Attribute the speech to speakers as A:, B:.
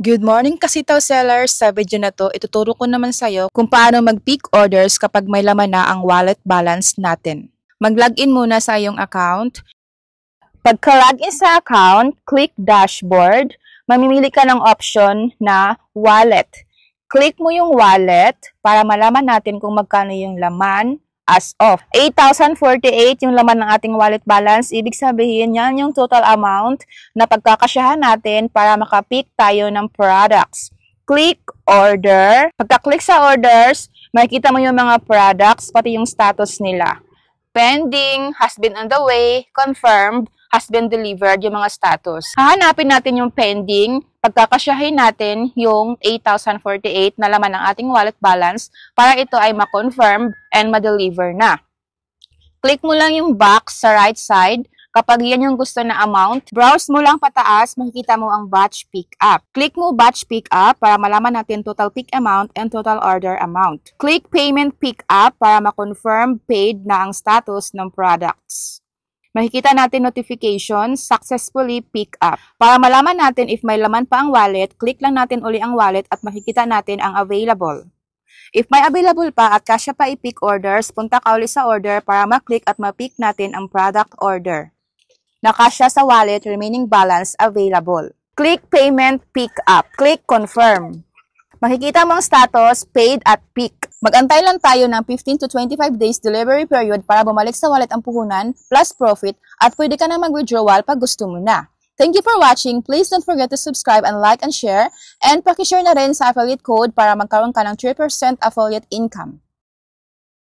A: Good morning Kasitaw sellers! Sa video na to, ituturo ko naman sa'yo kung paano mag-peak orders kapag may laman na ang wallet balance natin. Mag-login muna sa iyong account. Pagka-login sa account, click dashboard. Mamimili ka ng option na wallet. Click mo yung wallet para malaman natin kung magkano yung laman as of. 8,048 yung laman ng ating wallet balance. Ibig sabihin, yan yung total amount na pagkakasyahan natin para makapick tayo ng products. Click order. Pagka-click sa orders, makikita mo yung mga products, pati yung status nila. Pending, has been on the way, confirmed, has been delivered, yung mga status. Hahanapin natin yung pending, pagkakasyahin natin yung 8,048 na laman ng ating wallet balance para ito ay ma-confirm and ma-deliver na. Click mo lang yung box sa right side. Kapag yan yung gusto na amount, browse mo lang pataas, makikita mo ang batch pickup. Click mo batch pickup para malaman natin total pick amount and total order amount. Click payment pickup para ma-confirm paid na ang status ng products. Makikita natin notification, successfully pick up. Para malaman natin if may laman pa ang wallet, click lang natin uli ang wallet at makikita natin ang available. If may available pa at kasya pa i-pick orders, punta ka uli sa order para ma-click at ma-pick natin ang product order. Nakasya sa wallet, remaining balance available. Click payment pick up. Click confirm. Makikita mo ang status, paid at pick. Mag-antay lang tayo ng 15 to 25 days delivery period para bumalik sa wallet ang puhunan plus profit at pwede ka na mag-withdrawal pag gusto mo na. Thank you for watching. Please don't forget to subscribe and like and share. And pakishare na rin sa affiliate code para magkaroon ka ng 3% affiliate income.